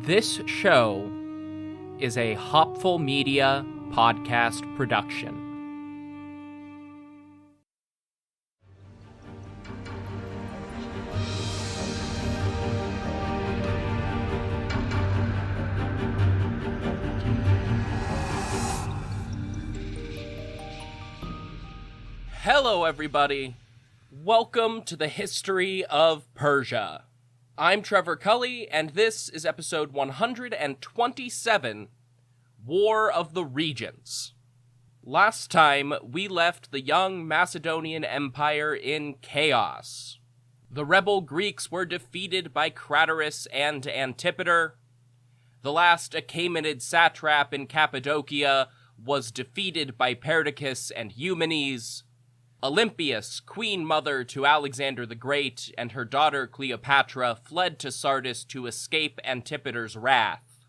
This show is a Hopful Media podcast production. Hello, everybody. Welcome to the history of Persia. I'm Trevor Cully, and this is episode 127, War of the Regents. Last time, we left the young Macedonian Empire in chaos. The rebel Greeks were defeated by Craterus and Antipater. The last Achaemenid satrap in Cappadocia was defeated by Perdiccas and Eumenes. Olympias, queen mother to Alexander the Great, and her daughter Cleopatra fled to Sardis to escape Antipater's wrath.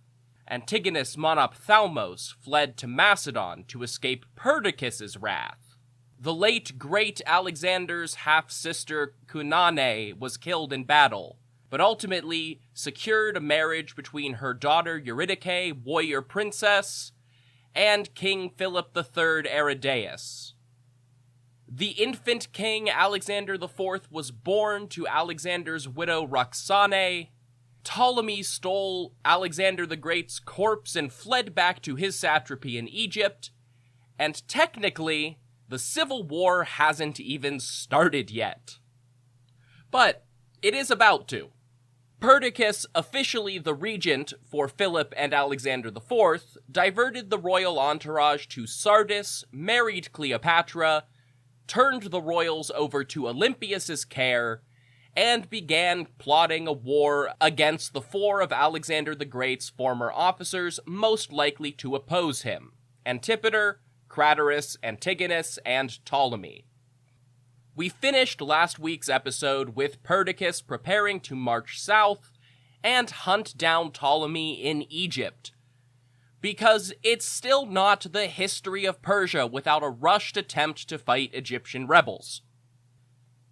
Antigonus Monophthalmos fled to Macedon to escape Perdiccas' wrath. The late great Alexander's half-sister Cunane was killed in battle, but ultimately secured a marriage between her daughter Eurydice, warrior princess, and King Philip III Aridaeus. The infant king Alexander IV was born to Alexander's widow Roxane. Ptolemy stole Alexander the Great's corpse and fled back to his satrapy in Egypt. And technically, the civil war hasn't even started yet. But it is about to. Perdiccas, officially the regent for Philip and Alexander IV, diverted the royal entourage to Sardis, married Cleopatra, turned the royals over to Olympias' care, and began plotting a war against the four of Alexander the Great's former officers most likely to oppose him: Antipater, Craterus, Antigonus, and Ptolemy. We finished last week's episode with Perdiccas preparing to march south and hunt down Ptolemy in Egypt, because it's still not the history of Persia without a rushed attempt to fight Egyptian rebels.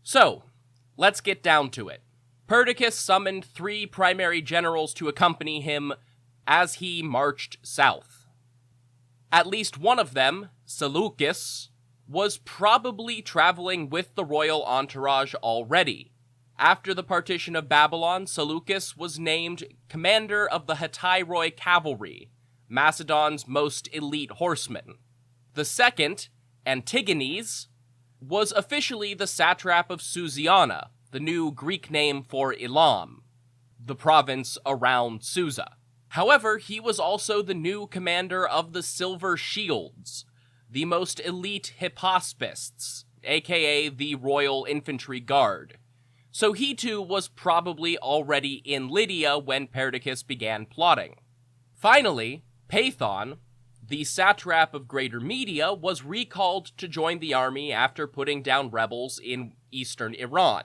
So, let's get down to it. Perdiccas summoned 3 primary generals to accompany him as he marched south. At least one of them, Seleucus, was probably traveling with the royal entourage already. After the partition of Babylon, Seleucus was named commander of the Hetairoi cavalry, Macedon's most elite horseman. The second, Antigonus, was officially the satrap of Susiana, the new Greek name for Elam, the province around Susa. However, he was also the new commander of the Silver Shields, the most elite hippospists, aka the Royal Infantry Guard. So he too was probably already in Lydia when Perdiccas began plotting. Finally, Paethon, the satrap of Greater Media, was recalled to join the army after putting down rebels in eastern Iran.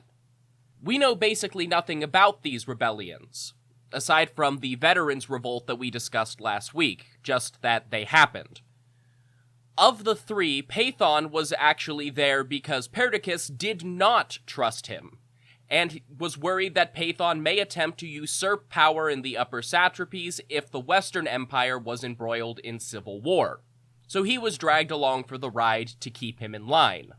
We know basically nothing about these rebellions, aside from the veterans' revolt that we discussed last week, just that they happened. Of the 3, Paethon was actually there because Perdiccas did not trust him, and was worried that Paethon may attempt to usurp power in the upper satrapies if the Western Empire was embroiled in civil war. So he was dragged along for the ride to keep him in line.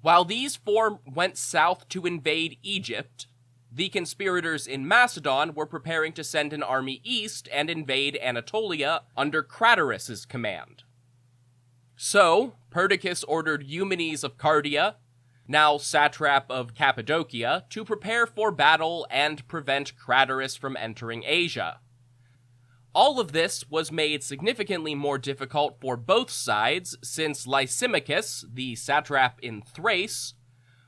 While these 4 went south to invade Egypt, the conspirators in Macedon were preparing to send an army east and invade Anatolia under Craterus' command. So, Perdiccas ordered Eumenes of Cardia, now satrap of Cappadocia, to prepare for battle and prevent Craterus from entering Asia. All of this was made significantly more difficult for both sides, since Lysimachus, the satrap in Thrace,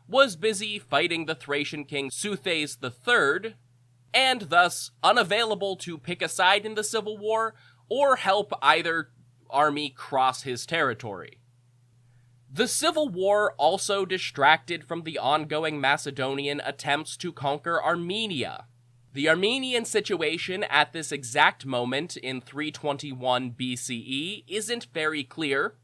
was busy fighting the Thracian king Seuthes III, and thus unavailable to pick a side in the civil war or help either army cross his territory. The civil war also distracted from the ongoing Macedonian attempts to conquer Armenia. The Armenian situation at this exact moment in 321 BCE isn't very clear.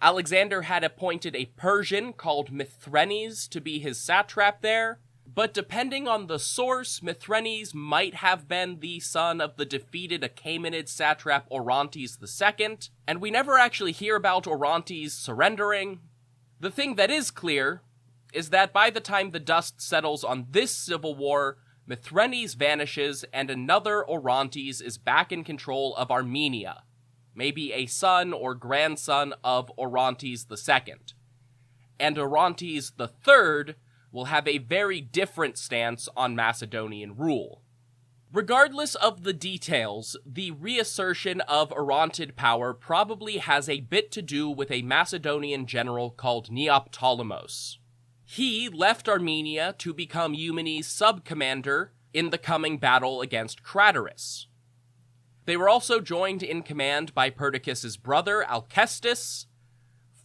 Alexander had appointed a Persian called Mithrenes to be his satrap there, But depending on the source, Mithrenes might have been the son of the defeated Achaemenid satrap Orontes II, and we never actually hear about Orontes surrendering. The thing that is clear is that by the time the dust settles on this civil war, Mithrenes vanishes and another Orontes is back in control of Armenia, maybe a son or grandson of Orontes II. And Orontes III will have a very different stance on Macedonian rule. Regardless of the details, the reassertion of Orontid power probably has a bit to do with a Macedonian general called Neoptolemus. He left Armenia to become Eumenes' sub-commander in the coming battle against Craterus. They were also joined in command by Perdiccas' brother, Alkestas,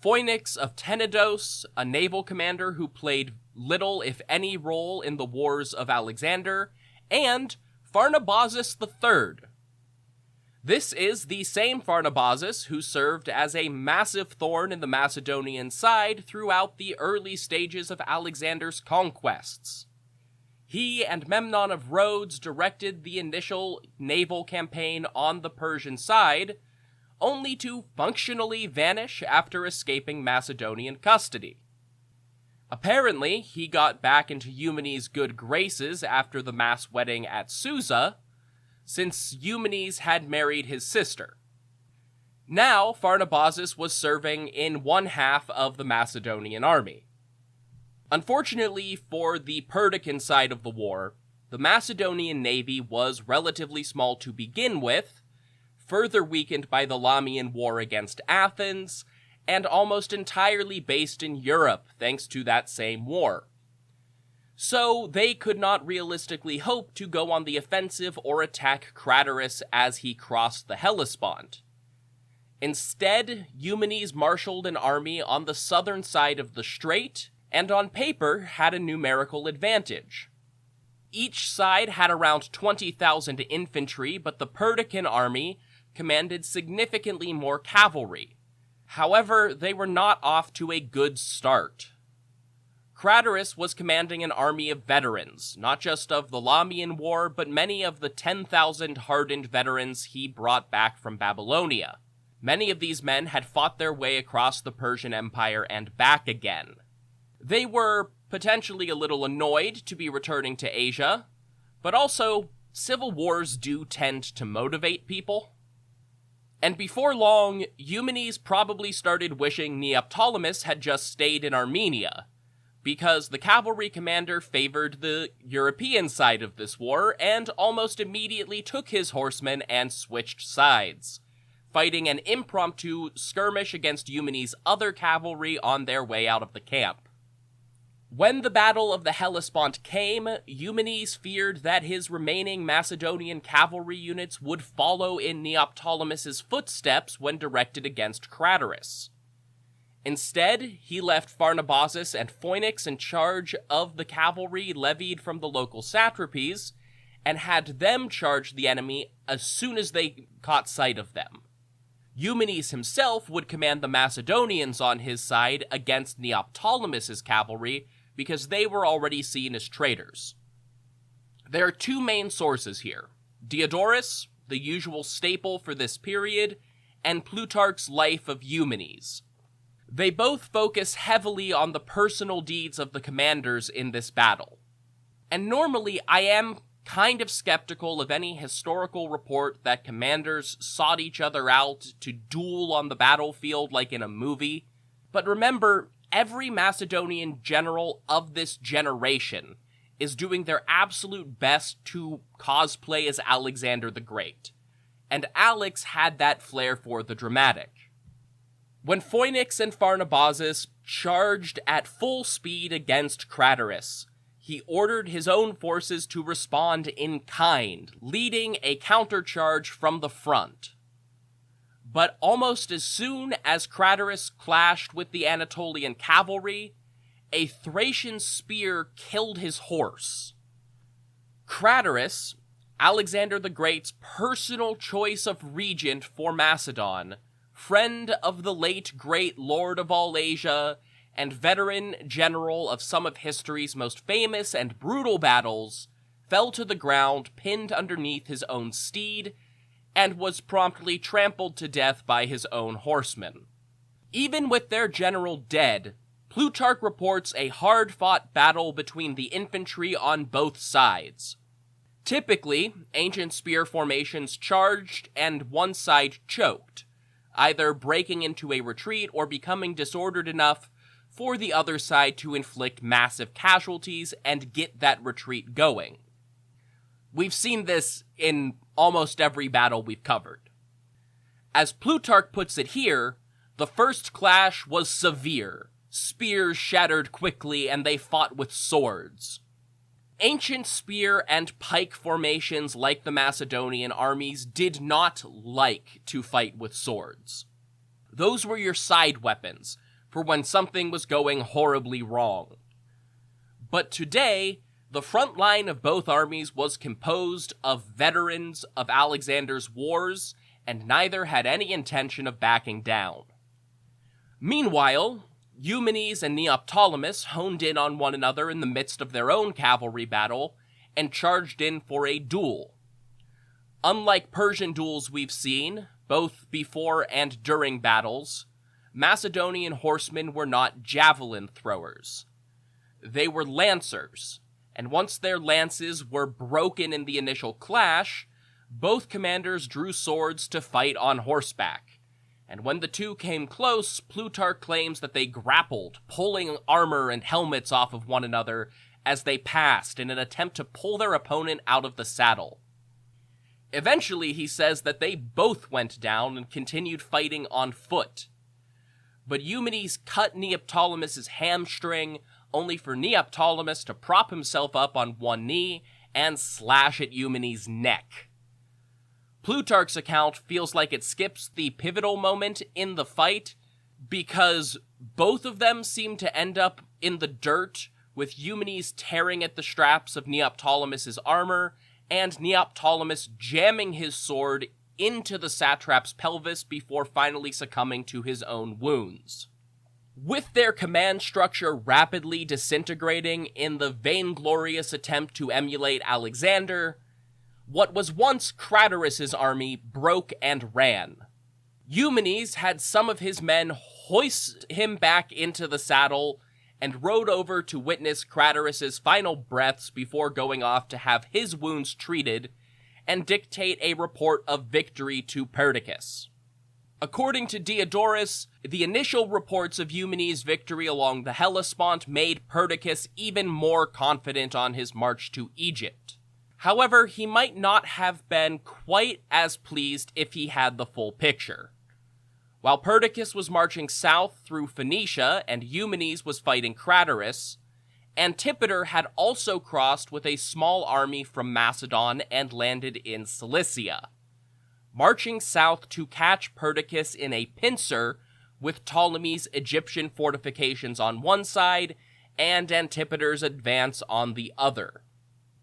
Phoenix of Tenedos, a naval commander who played little, if any, role in the wars of Alexander, and Pharnabazus III. This is the same Pharnabazus who served as a massive thorn in the Macedonian side throughout the early stages of Alexander's conquests. He and Memnon of Rhodes directed the initial naval campaign on the Persian side, only to functionally vanish after escaping Macedonian custody. Apparently, he got back into Eumenes' good graces after the mass wedding at Susa, since Eumenes had married his sister. Now, Pharnabazus was serving in one half of the Macedonian army. Unfortunately for the Perdiccid side of the war, the Macedonian navy was relatively small to begin with, further weakened by the Lamian War against Athens, and almost entirely based in Europe thanks to that same war. So they could not realistically hope to go on the offensive or attack Craterus as he crossed the Hellespont. Instead, Eumenes marshaled an army on the southern side of the strait, and on paper had a numerical advantage. Each side had around 20,000 infantry, but the Perdiccid army commanded significantly more cavalry. However, they were not off to a good start. Craterus was commanding an army of veterans, not just of the Lamian War, but many of the 10,000 hardened veterans he brought back from Babylonia. Many of these men had fought their way across the Persian Empire and back again. They were potentially a little annoyed to be returning to Asia, but also, civil wars do tend to motivate people. And before long, Eumenes probably started wishing Neoptolemus had just stayed in Armenia, because the cavalry commander favored the European side of this war and almost immediately took his horsemen and switched sides, fighting an impromptu skirmish against Eumenes' other cavalry on their way out of the camp. When the Battle of the Hellespont came, Eumenes feared that his remaining Macedonian cavalry units would follow in Neoptolemus' footsteps when directed against Craterus. Instead, he left Pharnabazus and Phoenix in charge of the cavalry levied from the local satrapies, and had them charge the enemy as soon as they caught sight of them. Eumenes himself would command the Macedonians on his side against Neoptolemus' cavalry, because they were already seen as traitors. There are two main sources here: Diodorus, the usual staple for this period, and Plutarch's Life of Eumenes. They both focus heavily on the personal deeds of the commanders in this battle. And normally I am kind of skeptical of any historical report that commanders sought each other out to duel on the battlefield like in a movie. But remember, every Macedonian general of this generation is doing their absolute best to cosplay as Alexander the Great. And Alex had that flair for the dramatic. When Phoenix and Pharnabazus charged at full speed against Craterus, he ordered his own forces to respond in kind, leading a countercharge from the front. But almost as soon as Craterus clashed with the Anatolian cavalry, a Thracian spear killed his horse. Craterus, Alexander the Great's personal choice of regent for Macedon, friend of the late great lord of all Asia, and veteran general of some of history's most famous and brutal battles, fell to the ground pinned underneath his own steed, and was promptly trampled to death by his own horsemen. Even with their general dead, Plutarch reports a hard-fought battle between the infantry on both sides. Typically, ancient spear formations charged and one side choked, either breaking into a retreat or becoming disordered enough for the other side to inflict massive casualties and get that retreat going. We've seen this in almost every battle we've covered. As Plutarch puts it here, the first clash was severe. Spears shattered quickly and they fought with swords. Ancient spear and pike formations like the Macedonian armies did not like to fight with swords. Those were your side weapons for when something was going horribly wrong. But today, the front line of both armies was composed of veterans of Alexander's wars, and neither had any intention of backing down. Meanwhile, Eumenes and Neoptolemus honed in on one another in the midst of their own cavalry battle and charged in for a duel. Unlike Persian duels we've seen, both before and during battles, Macedonian horsemen were not javelin throwers. They were lancers, and once their lances were broken in the initial clash, both commanders drew swords to fight on horseback. And when the two came close, Plutarch claims that they grappled, pulling armor and helmets off of one another as they passed in an attempt to pull their opponent out of the saddle. Eventually, he says that they both went down and continued fighting on foot. But Eumenes cut Neoptolemus' hamstring, only for Neoptolemus to prop himself up on one knee and slash at Eumenes' neck. Plutarch's account feels like it skips the pivotal moment in the fight because both of them seem to end up in the dirt, with Eumenes tearing at the straps of Neoptolemus' armor and Neoptolemus jamming his sword into the satrap's pelvis before finally succumbing to his own wounds. With their command structure rapidly disintegrating in the vainglorious attempt to emulate Alexander, what was once Craterus' army broke and ran. Eumenes had some of his men hoist him back into the saddle and rode over to witness Craterus' final breaths before going off to have his wounds treated and dictate a report of victory to Perdiccas. According to Diodorus, the initial reports of Eumenes' victory along the Hellespont made Perdiccas even more confident on his march to Egypt. However, he might not have been quite as pleased if he had the full picture. While Perdiccas was marching south through Phoenicia and Eumenes was fighting Craterus, Antipater had also crossed with a small army from Macedon and landed in Cilicia, marching south to catch Perdiccas in a pincer with Ptolemy's Egyptian fortifications on one side and Antipater's advance on the other.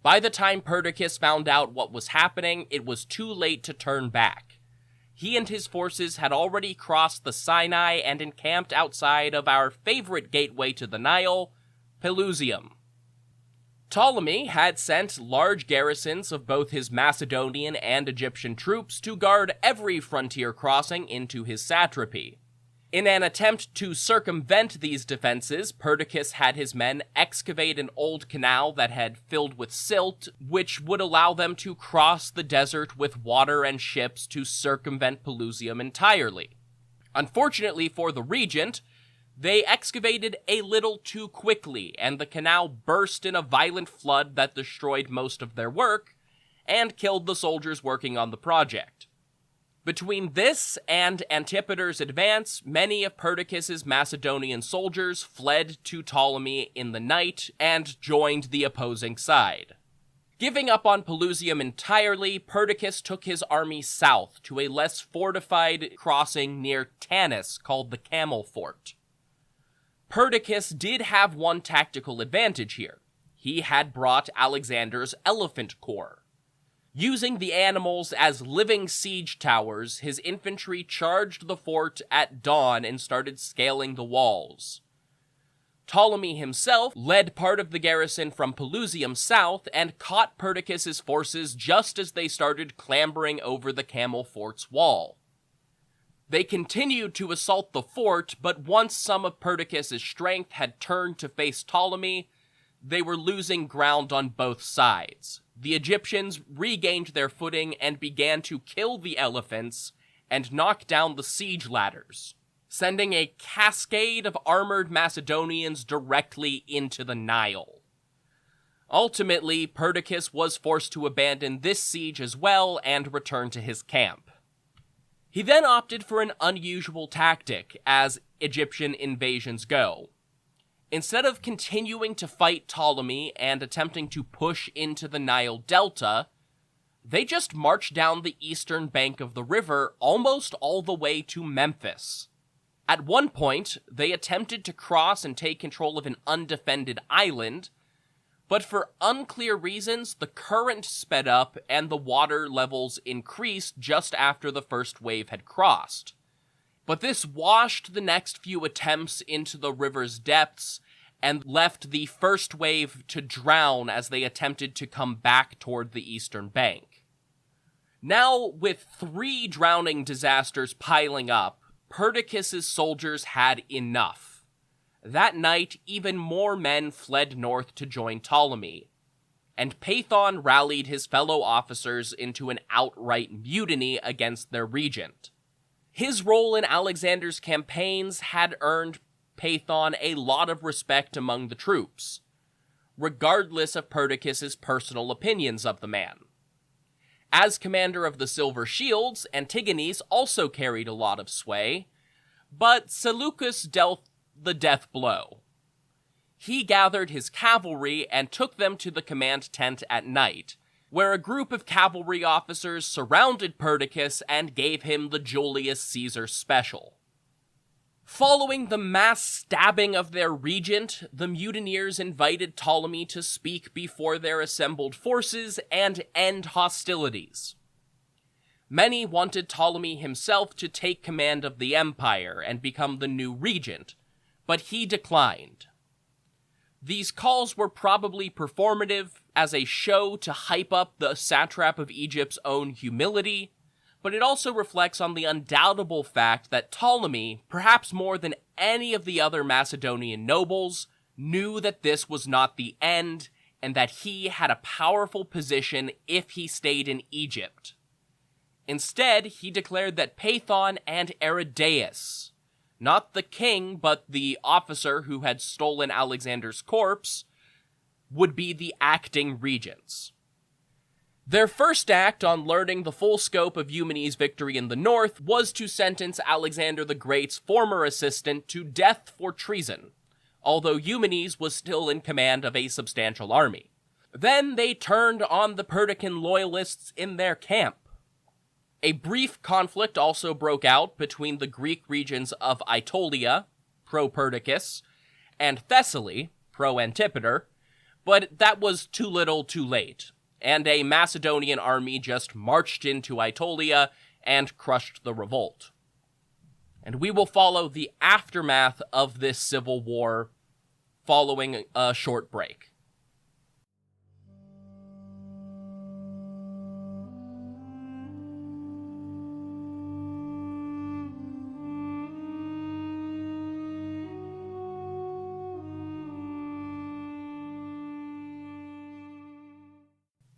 By the time Perdiccas found out what was happening, it was too late to turn back. He and his forces had already crossed the Sinai and encamped outside of our favorite gateway to the Nile, Pelusium. Ptolemy had sent large garrisons of both his Macedonian and Egyptian troops to guard every frontier crossing into his satrapy. In an attempt to circumvent these defenses, Perdiccas had his men excavate an old canal that had filled with silt, which would allow them to cross the desert with water and ships to circumvent Pelusium entirely. Unfortunately for the regent, they excavated a little too quickly, and the canal burst in a violent flood that destroyed most of their work and killed the soldiers working on the project. Between this and Antipater's advance, many of Perdiccas' Macedonian soldiers fled to Ptolemy in the night and joined the opposing side. Giving up on Pelusium entirely, Perdiccas took his army south to a less fortified crossing near Tanis called the Camel Fort. Perdiccas did have one tactical advantage here. He had brought Alexander's elephant corps. Using the animals as living siege towers, his infantry charged the fort at dawn and started scaling the walls. Ptolemy himself led part of the garrison from Pelusium south and caught Perdiccas' forces just as they started clambering over the Camel Fort's wall. They continued to assault the fort, but once some of Perdiccas' strength had turned to face Ptolemy, they were losing ground on both sides. The Egyptians regained their footing and began to kill the elephants and knock down the siege ladders, sending a cascade of armored Macedonians directly into the Nile. Ultimately, Perdiccas was forced to abandon this siege as well and return to his camp. He then opted for an unusual tactic, as Egyptian invasions go. Instead of continuing to fight Ptolemy and attempting to push into the Nile Delta, they just marched down the eastern bank of the river almost all the way to Memphis. At one point, they attempted to cross and take control of an undefended island, but for unclear reasons, the current sped up and the water levels increased just after the first wave had crossed. But this washed the next few attempts into the river's depths and left the first wave to drown as they attempted to come back toward the eastern bank. Now, with 3 drowning disasters piling up, Perdiccas' soldiers had enough. That night, even more men fled north to join Ptolemy, and Paethon rallied his fellow officers into an outright mutiny against their regent. His role in Alexander's campaigns had earned Paethon a lot of respect among the troops, regardless of Perdiccas' personal opinions of the man. As commander of the Silver Shields, Antigonus also carried a lot of sway, but Seleucus dealt the death blow. He gathered his cavalry and took them to the command tent at night, where a group of cavalry officers surrounded Perdiccas and gave him the Julius Caesar special. Following the mass stabbing of their regent, the mutineers invited Ptolemy to speak before their assembled forces and end hostilities. Many wanted Ptolemy himself to take command of the empire and become the new regent, but he declined. These calls were probably performative as a show to hype up the satrap of Egypt's own humility, but it also reflects on the undoubtable fact that Ptolemy, perhaps more than any of the other Macedonian nobles, knew that this was not the end and that he had a powerful position if he stayed in Egypt. Instead, he declared that Paethon and Aridaeus, not the king, but the officer who had stolen Alexander's corpse, would be the acting regents. Their first act on learning the full scope of Eumenes' victory in the north was to sentence Alexander the Great's former assistant to death for treason, although Eumenes was still in command of a substantial army. Then they turned on the Perdiccid loyalists in their camp. A brief conflict also broke out between the Greek regions of Aetolia, pro-Perdiccas, and Thessaly, pro-Antipater, but that was too little too late, and a Macedonian army just marched into Aetolia and crushed the revolt. And we will follow the aftermath of this civil war following a short break.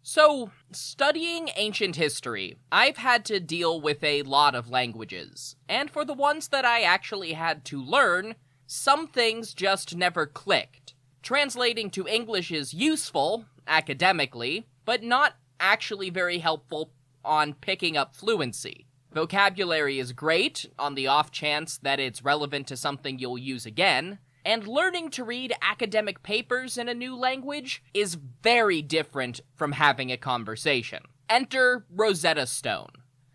So, studying ancient history, I've had to deal with a lot of languages, and for the ones that I actually had to learn, some things just never clicked. Translating to English is useful, academically, but not actually very helpful on picking up fluency. Vocabulary is great, on the off chance that it's relevant to something you'll use again, and learning to read academic papers in a new language is very different from having a conversation. Enter Rosetta Stone,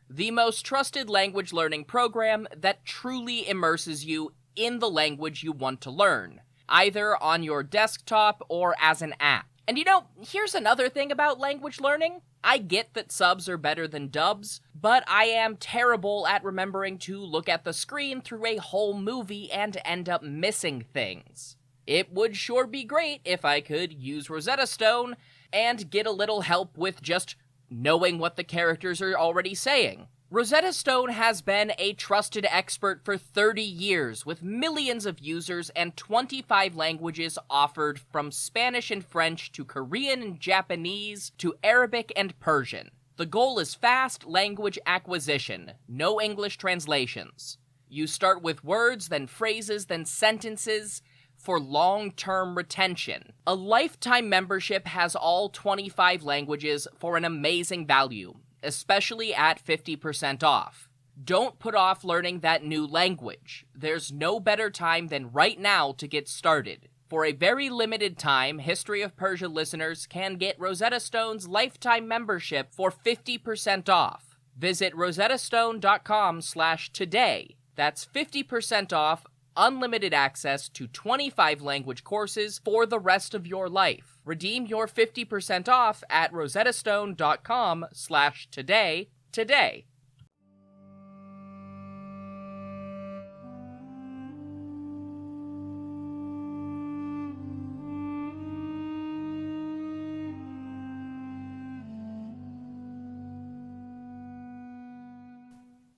the most trusted language learning program that truly immerses you in the language you want to learn, either on your desktop or as an app. And here's another thing about language learning. I get that subs are better than dubs, but I am terrible at remembering to look at the screen through a whole movie and end up missing things. It would sure be great if I could use Rosetta Stone and get a little help with just knowing what the characters are already saying. Rosetta Stone has been a trusted expert for 30 years, with millions of users and 25 languages offered, from Spanish and French to Korean and Japanese to Arabic and Persian. The goal is fast language acquisition, no English translations. You start with words, then phrases, then sentences, for long-term retention. A lifetime membership has all 25 languages for an amazing value, especially at 50% off. Don't put off learning that new language. There's no better time than right now to get started. For a very limited time, History of Persia listeners can get Rosetta Stone's lifetime membership for 50% off. Visit rosettastone.com/today. That's 50% off, unlimited access to 25 language courses for the rest of your life. Redeem your 50% off at rosettastone.com/today today.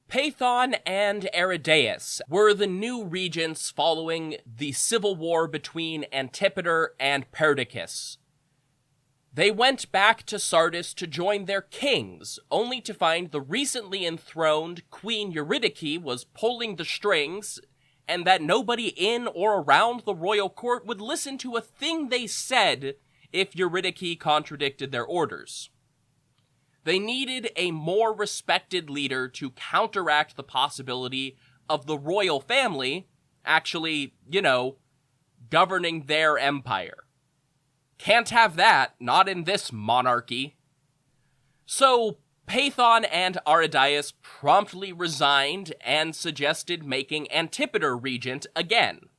Pathon and Aridaeus were the new regents following the civil war between Antipater and Perdiccas. They went back to Sardis to join their kings, only to find the recently enthroned Queen Eurydice was pulling the strings, and that nobody in or around the royal court would listen to a thing they said if Eurydice contradicted their orders. They needed a more respected leader to counteract the possibility of the royal family actually, governing their empire. Can't have that, not in this monarchy. So, Pathon and Aridaeus promptly resigned and suggested making Antipater regent again.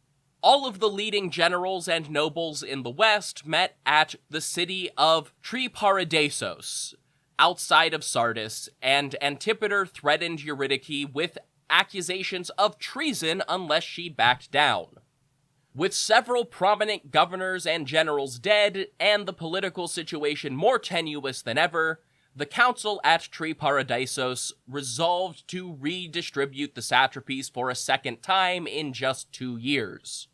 All of the leading generals and nobles in the west met at the city of Triparadisos, outside of Sardis, and Antipater threatened Eurydice with accusations of treason unless she backed down. With several prominent governors and generals dead, and the political situation more tenuous than ever, the council at Triparadisos resolved to redistribute the satrapies for a second time in just 2 years.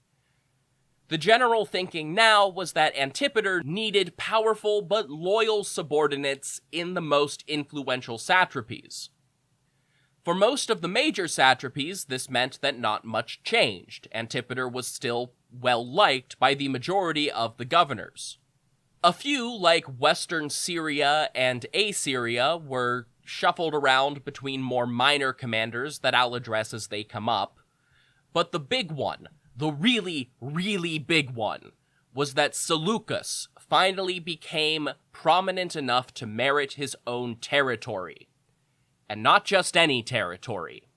The general thinking now was that Antipater needed powerful but loyal subordinates in the most influential satrapies. For most of the major satrapies, this meant that not much changed. Antipater was still well-liked by the majority of the governors. A few, like Western Syria and Assyria, were shuffled around between more minor commanders that I'll address as they come up. But the big one, the really, really big one, was that Seleucus finally became prominent enough to merit his own territory. And not just any territory.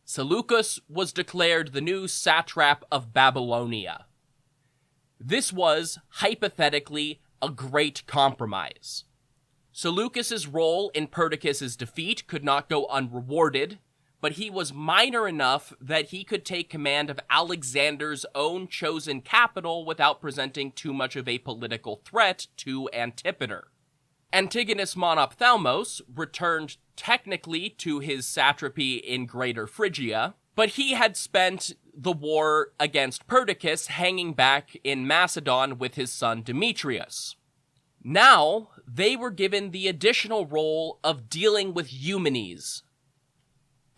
Seleucus was declared the new satrap of Babylonia. This was, hypothetically, a great compromise. Seleucus's role in Perdiccas' defeat could not go unrewarded, but he was minor enough that he could take command of Alexander's own chosen capital without presenting too much of a political threat to Antipater. Antigonus Monophthalmos returned technically to his satrapy in Greater Phrygia, but he had spent the war against Perdiccas hanging back in Macedon with his son Demetrius. Now, they were given the additional role of dealing with Eumenes.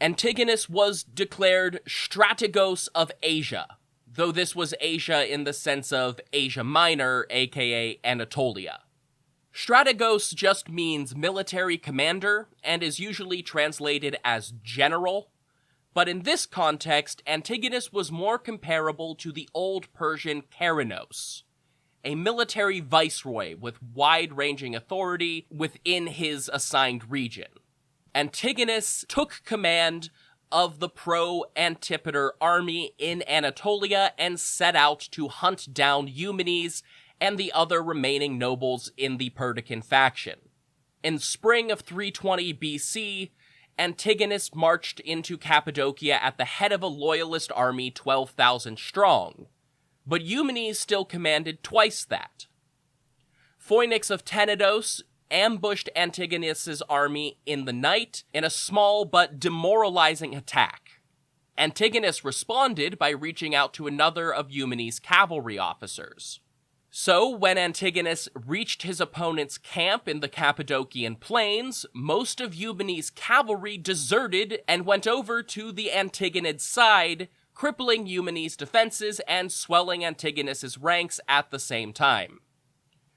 Antigonus was declared strategos of Asia, though this was Asia in the sense of Asia Minor, aka Anatolia. Strategos just means military commander and is usually translated as general, but in this context, Antigonus was more comparable to the old Persian Keranos, a military viceroy with wide-ranging authority within his assigned region. Antigonus took command of the pro-Antipater army in Anatolia and set out to hunt down Eumenes and the other remaining nobles in the Perdiccid faction. In spring of 320 BC, Antigonus marched into Cappadocia at the head of a loyalist army 12,000 strong. but Eumenes still commanded twice that. Phoenix of Tenedos ambushed Antigonus's army in the night in a small but demoralizing attack. Antigonus responded by reaching out to another of Eumenes' cavalry officers. So, when Antigonus reached his opponent's camp in the Cappadocian plains, most of Eumenes' cavalry deserted and went over to the Antigonid side, crippling Eumenes' defenses and swelling Antigonus's ranks at the same time.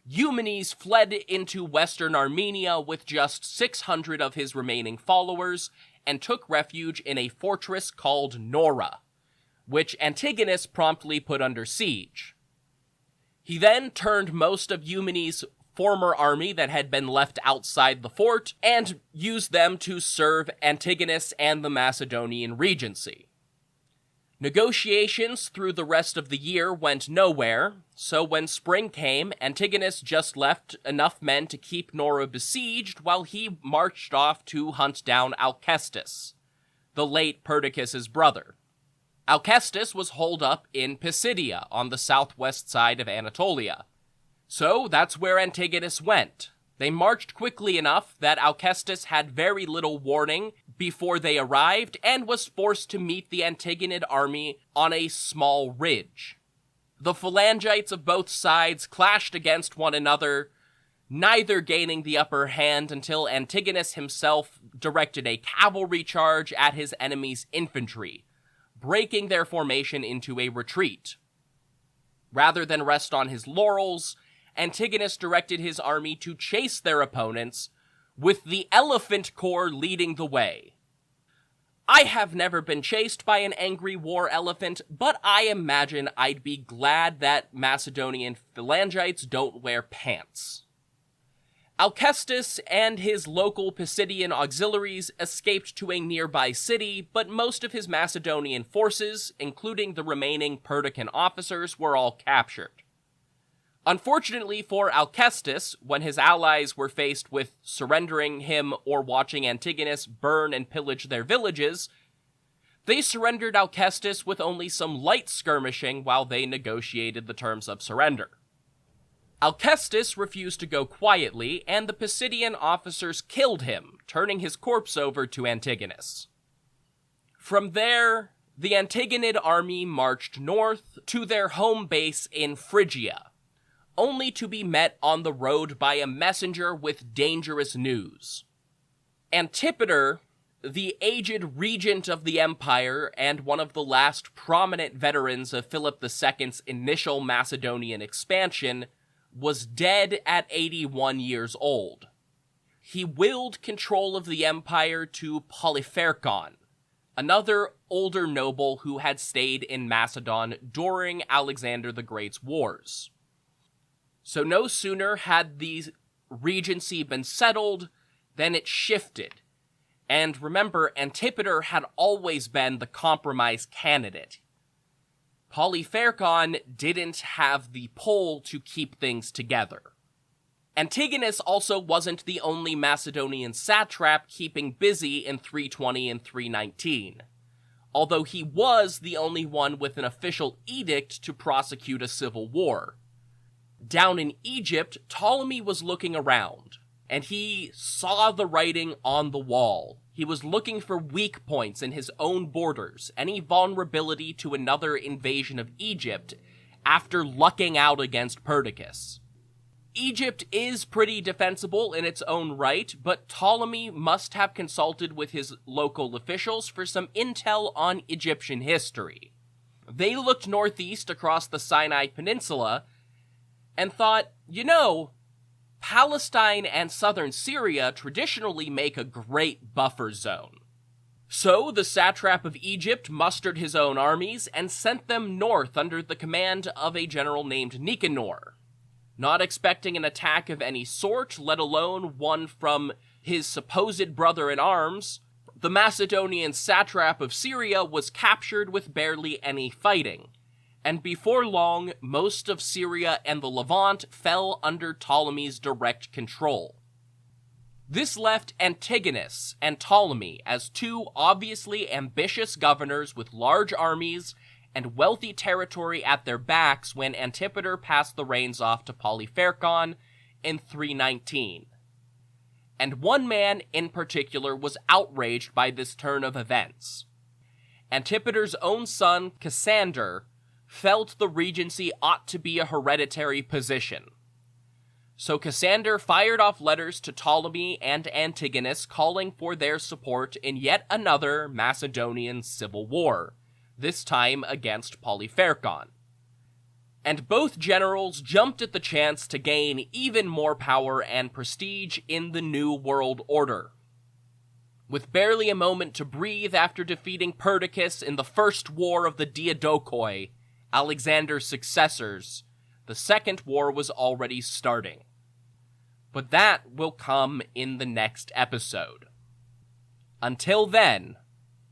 Eumenes fled into western Armenia with just 600 of his remaining followers and took refuge in a fortress called Nora, which Antigonus promptly put under siege. He then turned most of Eumenes' former army that had been left outside the fort and used them to serve Antigonus and the Macedonian regency. Negotiations through the rest of the year went nowhere, so when spring came, Antigonus just left enough men to keep Nora besieged while he marched off to hunt down Alkestas, the late Perdiccas' brother. Alkestas was holed up in Pisidia on the southwest side of Anatolia. So that's where Antigonus went. They marched quickly enough that Alkestas had very little warning before they arrived and was forced to meet the Antigonid army on a small ridge. The phalangites of both sides clashed against one another, neither gaining the upper hand until Antigonus himself directed a cavalry charge at his enemy's infantry, breaking their formation into a retreat. Rather than rest on his laurels, Antigonus directed his army to chase their opponents, with the Elephant Corps leading the way. I have never been chased by an angry war elephant, but I imagine I'd be glad that Macedonian phalangites don't wear pants. Alkestas and his local Pisidian auxiliaries escaped to a nearby city, but most of his Macedonian forces, including the remaining Perdiccid officers, were all captured. Unfortunately for Alkestas, when his allies were faced with surrendering him or watching Antigonus burn and pillage their villages, they surrendered Alkestas with only some light skirmishing while they negotiated the terms of surrender. Alkestas refused to go quietly, and the Pisidian officers killed him, turning his corpse over to Antigonus. From there, the Antigonid army marched north to their home base in Phrygia, only to be met on the road by a messenger with dangerous news. Antipater, the aged regent of the empire and one of the last prominent veterans of Philip II's initial Macedonian expansion, was dead at 81 years old. He willed control of the empire to Polypharchon, another older noble who had stayed in Macedon during Alexander the Great's wars. So no sooner had the regency been settled than it shifted. And remember, Antipater had always been the compromise candidate. Polypharchon didn't have the pull to keep things together. Antigonus also wasn't the only Macedonian satrap keeping busy in 320 and 319, although he was the only one with an official edict to prosecute a civil war. Down in Egypt, Ptolemy was looking around, and he saw the writing on the wall. He was looking for weak points in his own borders, any vulnerability to another invasion of Egypt after lucking out against Perdiccas. Egypt is pretty defensible in its own right, but Ptolemy must have consulted with his local officials for some intel on Egyptian history. They looked northeast across the Sinai Peninsula and thought, Palestine and southern Syria traditionally make a great buffer zone. So the satrap of Egypt mustered his own armies and sent them north under the command of a general named Nicanor. Not expecting an attack of any sort, let alone one from his supposed brother-in-arms, the Macedonian satrap of Syria was captured with barely any fighting, and before long, most of Syria and the Levant fell under Ptolemy's direct control. This left Antigonus and Ptolemy as two obviously ambitious governors with large armies and wealthy territory at their backs when Antipater passed the reins off to Polypharchon in 319. And one man in particular was outraged by this turn of events. Antipater's own son, Cassander, felt the regency ought to be a hereditary position. So Cassander fired off letters to Ptolemy and Antigonus calling for their support in yet another Macedonian civil war, this time against Polypharchon. And both generals jumped at the chance to gain even more power and prestige in the New World Order. With barely a moment to breathe after defeating Perdiccas in the first war of the Diadochi, Alexander's successors, the second war was already starting. But that will come in the next episode. Until then,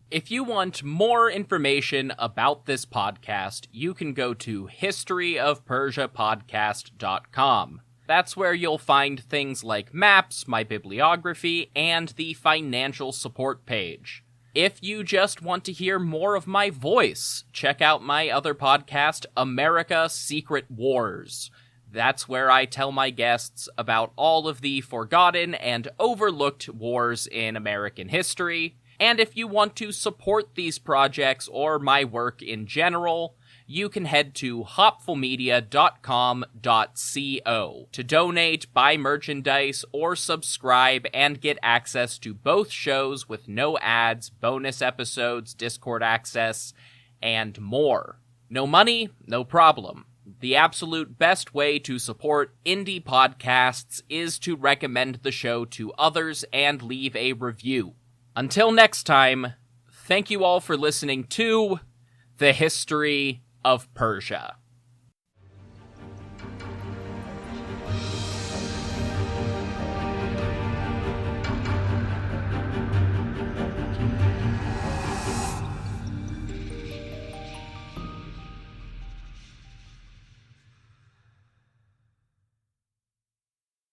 if you want more information about this podcast, you can go to historyofpersiapodcast.com. That's where you'll find things like maps, my bibliography, and the financial support page. If you just want to hear more of my voice, check out my other podcast, America Secret Wars. That's where I tell my guests about all of the forgotten and overlooked wars in American history. And if you want to support these projects or my work in general, you can head to hopfulmedia.com.co to donate, buy merchandise, or subscribe and get access to both shows with no ads, bonus episodes, Discord access, and more. No money, no problem. The absolute best way to support indie podcasts is to recommend the show to others and leave a review. Until next time, thank you all for listening to The History of Persia.